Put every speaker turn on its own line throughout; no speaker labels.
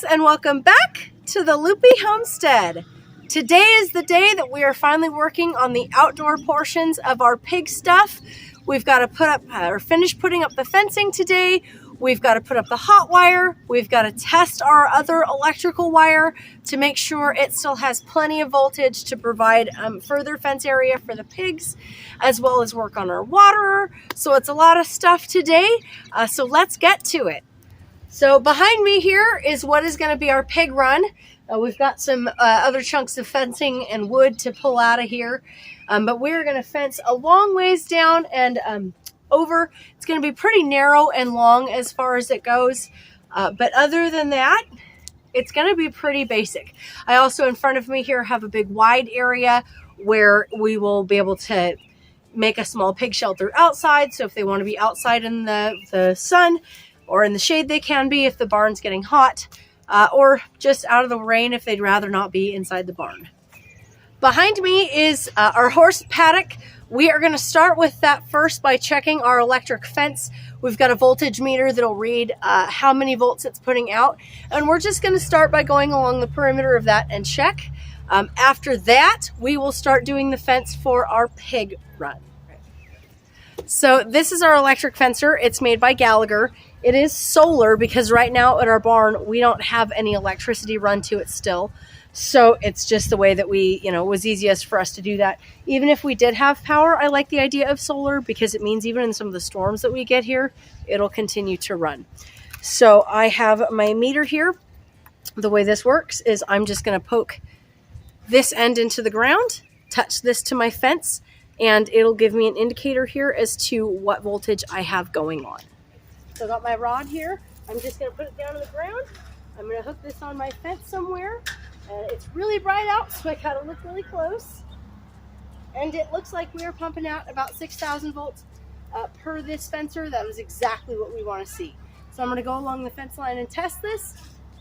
friends, and welcome back to the Loopy Homestead. Today is the day that we are finally working on the outdoor portions of our pig stuff. We've got to put up or finish putting up the fencing today. We've got to put up the hot wire. We've got to test our other electrical wire to make sure it still has plenty of voltage to provide further fence area for the pigs, as well as work on our waterer. So it's a lot of stuff today. So let's get to it. So behind me here is what is going to be our pig run. We've got some other chunks of fencing and wood to pull out of here. But we're going to fence a long ways down and over. It's going to be pretty narrow and long as far as it goes. But other than that, it's going to be pretty basic. I also in front of me here have a big wide area where we will be able to make a small pig shelter outside. So if they want to be outside in the sun, or in the shade they can be if the barn's getting hot, or just out of the rain if they'd rather not be inside the barn. Behind me is our horse paddock. We are going to start with that first by checking our electric fence. We've got a voltage meter that'll read how many volts it's putting out, and we're just going to start by going along the perimeter of that and check. After that, we will start doing the fence for our pig run. So this is our electric fencer. It's made by Gallagher. It is solar because right now at our barn, we don't have any electricity run to it still. So it's just the way that it was easiest for us to do that. Even if we did have power, I like the idea of solar because it means even in some of the storms that we get here, it'll continue to run. So I have my meter here. The way this works is I'm just going to poke this end into the ground, touch this to my fence, and it'll give me an indicator here as to what voltage I have going on. So I got my rod here. I'm just going to put it down on the ground. I'm going to hook this on my fence somewhere. It's really bright out, so I got to look really close. And it looks like we are pumping out about 6,000 volts per this fencer. That is exactly what we want to see. So I'm going to go along the fence line and test this,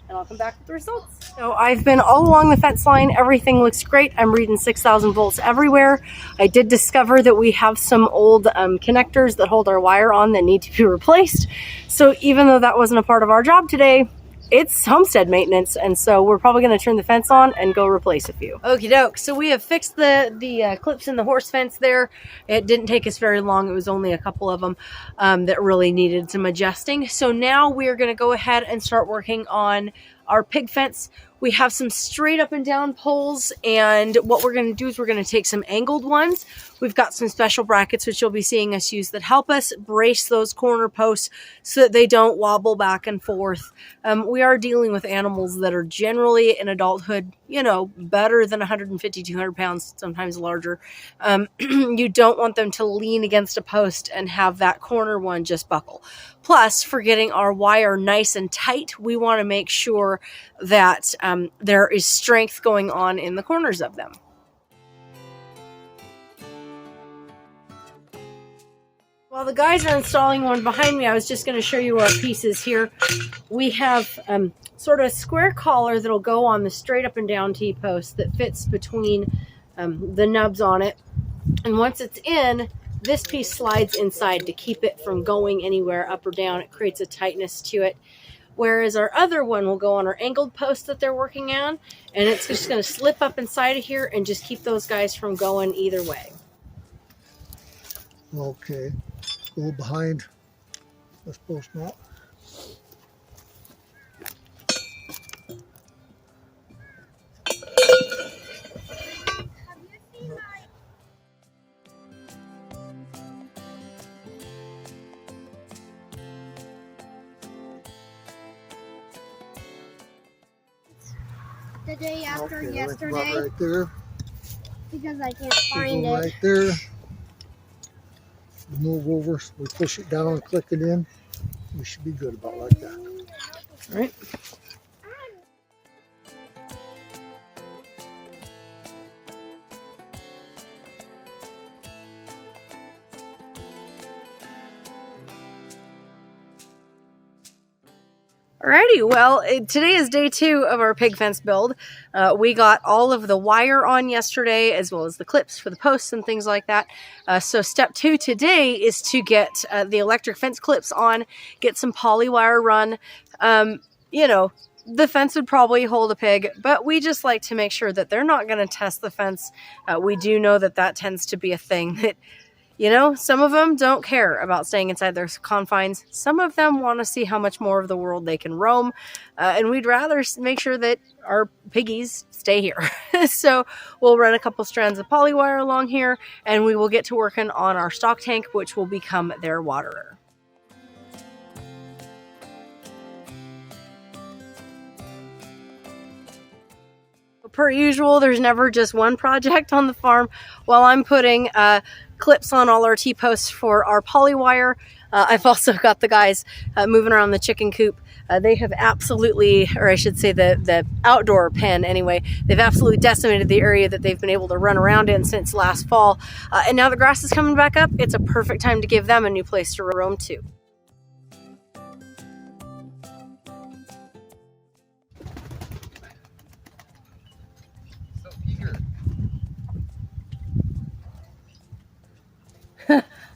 and I'll come back with the results. So I've been all along the fence line. Everything looks great. I'm reading 6,000 volts everywhere. I did discover that we have some old connectors that hold our wire on that need to be replaced. So even though that wasn't a part of our job today, it's homestead maintenance, and so we're probably going to turn the fence on and go replace a few. Okie doke. So we have fixed the clips in the horse fence there. It didn't take us very long. It was only a couple of them that really needed some adjusting. So now we are going to go ahead and start working on our pig fence. We have some straight up and down poles, and what we're going to do is we're going to take some angled ones. We've got some special brackets which you'll be seeing us use that help us brace those corner posts so that they don't wobble back and forth. We are dealing with animals that are generally in adulthood, better than 150, 200 pounds, sometimes larger. You don't want them to lean against a post and have that corner one just buckle. Plus, for getting our wire nice and tight, we want to make sure that there is strength going on in the corners of them. While the guys are installing one behind me, I was just going to show you our pieces here. We have sort of a square collar that'll go on the straight up and down T-post that fits between the nubs on it. And once it's in, this piece slides inside to keep it from going anywhere up or down. It creates a tightness to it. Whereas our other one will go on our angled post that they're working on, and it's just going to slip up inside of here and just keep those guys from going either way.
Okay, go behind this post now.
The day after yesterday,
right there.
because I can't find it.
Right there. Move over, so we push it down and click it in. We should be good about like that.
All right. Alrighty, well, today is day 2 of our pig fence build. We got all of the wire on yesterday, as well as the clips for the posts and things like that. So step 2 today is to get the electric fence clips on, get some poly wire run. You know, the fence would probably hold a pig, but we just like to make sure that they're not going to test the fence. We do know that that tends to be a thing that, you know, some of them don't care about staying inside their confines. Some of them want to see how much more of the world they can roam. And we'd rather make sure that our piggies stay here. So we'll run a couple strands of polywire along here, and we will get to working on our stock tank, which will become their waterer. Per usual, there's never just one project on the farm. While I'm putting clips on all our T-posts for our polywire, I've also got the guys moving around the chicken coop. They have absolutely, or I should say the outdoor pen anyway, they've absolutely decimated the area that they've been able to run around in since last fall. And now the grass is coming back up. It's a perfect time to give them a new place to roam to.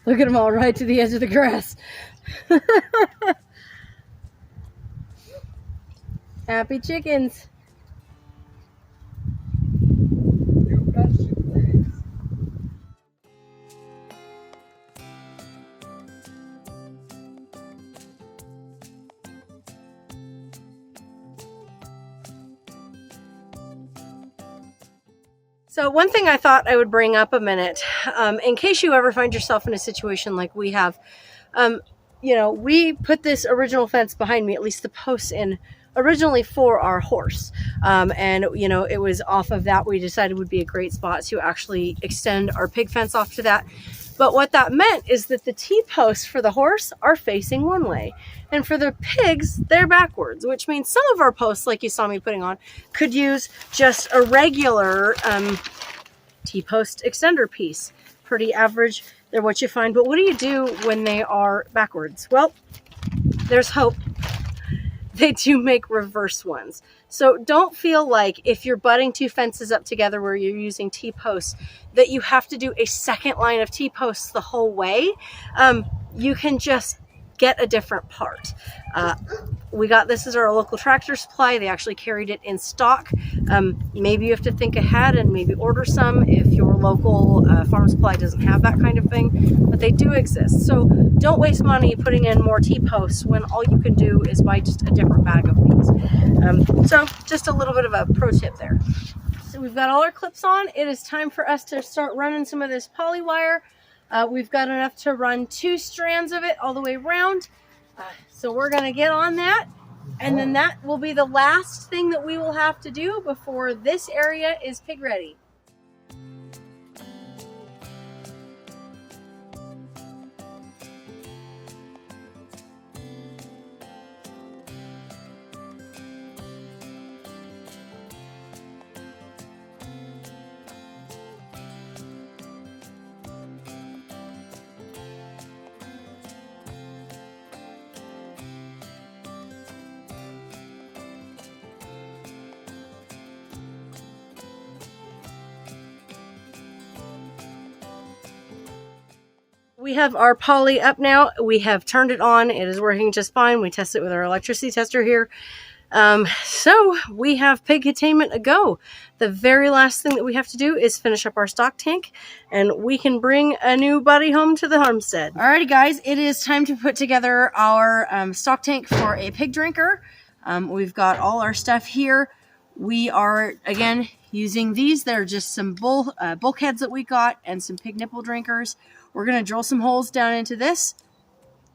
Look at them all right to the edge of the grass. Happy chickens. So one thing I thought I would bring up a minute, in case you ever find yourself in a situation like we have, you know, we put this original fence behind me, at least the posts in, originally for our horse. And, you know, it was off of that we decided would be a great spot to actually extend our pig fence off to that. But what that meant is that the T-posts for the horse are facing one way. And for the pigs, they're backwards, which means some of our posts, like you saw me putting on, could use just a regular T-post extender piece. Pretty average. They're what you find. But what do you do when they are backwards? Well, there's hope. They do make reverse ones. So don't feel like if you're butting two fences up together where you're using T-posts that you have to do a second line of T-posts the whole way. You can just get a different part. We got this as our local Tractor Supply. They actually carried it in stock. Maybe you have to think ahead and maybe order some if your local farm supply doesn't have that kind of thing, but they do exist. So don't waste money putting in more T-posts when all you can do is buy just a different bag of these. So just a little bit of a pro tip there. So we've got all our clips on. It is time for us to start running some of this polywire. We've got enough to run 2 strands of it all the way around. So we're going to get on that. And then that will be the last thing that we will have to do before this area is pig ready. We have our poly up now. We have turned it on. It is working just fine. We test it with our electricity tester here. So we have pig containment a go. The very last thing that we have to do is finish up our stock tank, and we can bring a new buddy home to the homestead. Alrighty guys, it is time to put together our stock tank for a pig drinker. We've got all our stuff here. We are, again, using these. They're just some bulkheads that we got and some pig nipple drinkers. We're going to drill some holes down into this,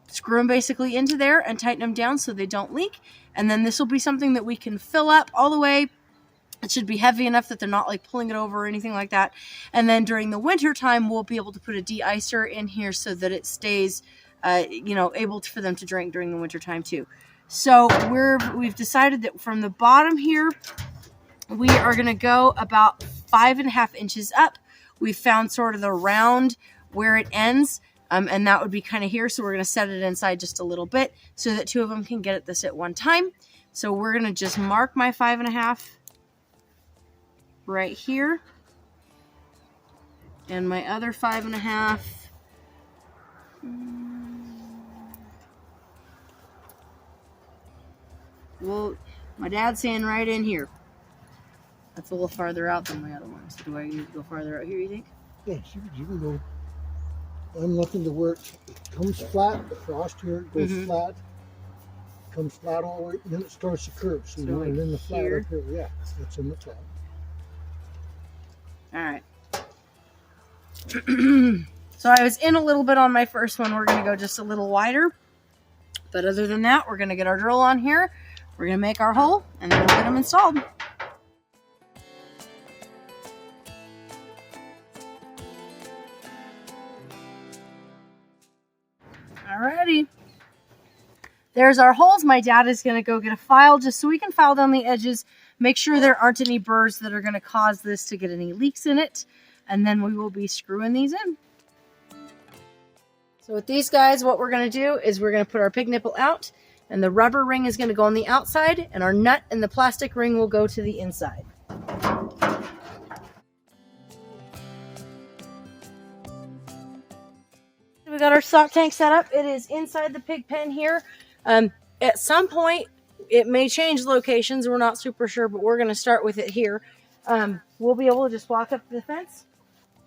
screw them basically into there and tighten them down so they don't leak. And then this will be something that we can fill up all the way. It should be heavy enough that they're not like pulling it over or anything like that. And then during the winter time, we'll be able to put a de-icer in here so that it stays, you know, able for them to drink during the winter time too. So we've decided that from the bottom here, we are going to go about 5.5 inches up. We've found sort of the round where it ends, and that would be kind of here. So we're going to set it inside just a little bit so that 2 of them can get at this at one time. So we're going to just mark my 5.5 right here, and my other 5.5 we'll My dad's saying right in here. That's a little farther out than my other one. So do I need to go farther out here, you think?
Yeah, you can go. I'm looking to where it comes flat across here, it goes flat, comes flat all the way, then it starts to curve. So you want it in the flat
here?
up here. Yeah, it's in the flat.
All right. So I was in a little bit on my first one. We're going to go just a little wider. But other than that, we're going to get our drill on here. We're going to make our hole, and then we'll get them installed. Alrighty. There's our holes. My dad is going to go get a file just so we can file down the edges, make sure there aren't any burrs that are going to cause this to get any leaks in it, and then we will be screwing these in. So with these guys, what we're going to do is we're going to put our pig nipple out, and the rubber ring is going to go on the outside, and our nut and the plastic ring will go to the inside. We got our stock tank set up. It is inside the pig pen here. At some point, it may change locations. We're not super sure, but we're going to start with it here. We'll be able to just walk up to the fence,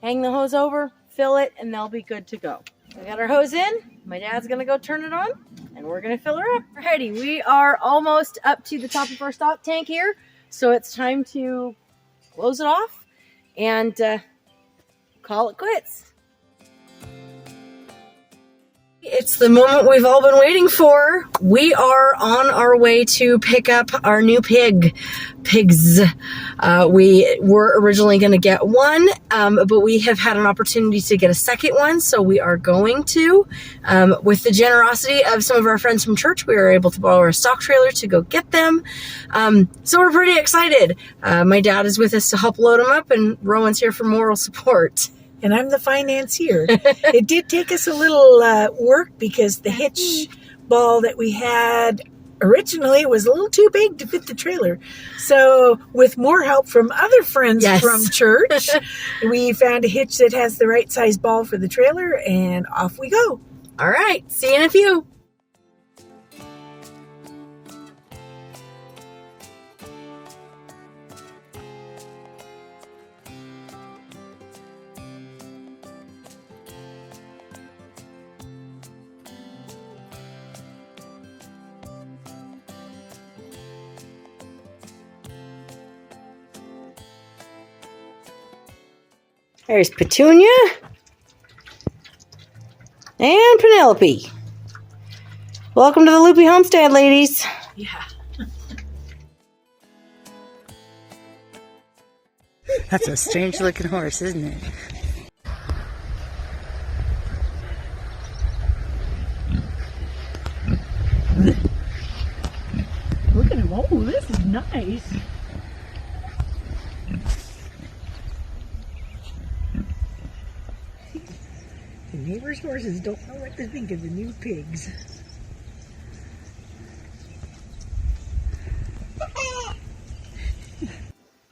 hang the hose over, fill it, and they'll be good to go. We got our hose in. My dad's going to go turn it on, and we're going to fill her up. Alrighty, we are almost up to the top of our stock tank here, so it's time to close it off and call it quits. It's the moment we've all been waiting for. We are on our way to pick up our new pigs. We were originally going to get one, but we have had an opportunity to get a second one, so we are going to. With the generosity of some of our friends from church, we were able to borrow a stock trailer to go get them. So we're pretty excited. My dad is with us to help load them up, and Rowan's here for moral support.
And I'm the financier. It did take us a little work because the hitch ball that we had originally was a little too big to fit the trailer. So with more help from other friends from church, we found a hitch that has the right size ball for the trailer, and off we go.
All right, see you in a few. There's Petunia and Penelope. Welcome to the Loopy Homestead, ladies.
Yeah. That's a strange looking horse, isn't it? Look at him. Oh, this is nice. The neighbors' horses don't know what to think of the new pigs.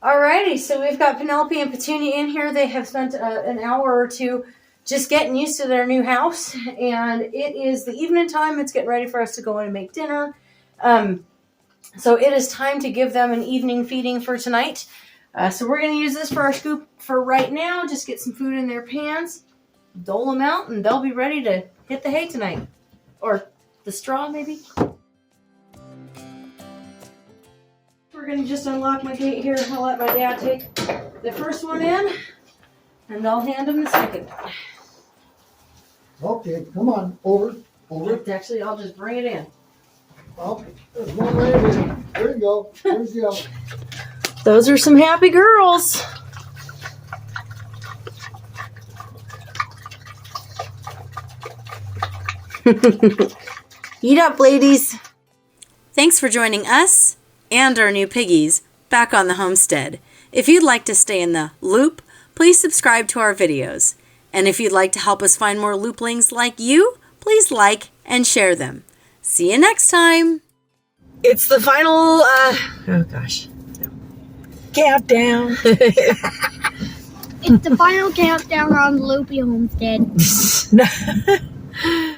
Alrighty, so we've got Penelope and Petunia in here. They have spent an hour or two just getting used to their new house, and it is the evening time. It's getting ready for us to go in and make dinner. So it is time to give them an evening feeding for tonight. So we're going to use this for our scoop for right now. Just get some food in their pans, dole them out, and they'll be ready to hit the hay tonight. Or the straw, maybe. We're going to just unlock my gate here. I'll let my dad take the first one in, and I'll hand him the second one.
Okay, come on, over.
Actually, I'll just bring it in.
Okay, there's one right here. There you go. There's the other.
Those are some happy girls. Eat up, ladies. Thanks for joining us and our new piggies back on the homestead. If you'd like to stay in the loop, please subscribe to our videos. And if you'd like to help us find more looplings like you, please like and share them. See you next time. It's the final, oh gosh.
Countdown.
It's the final countdown on the Loopy Homestead.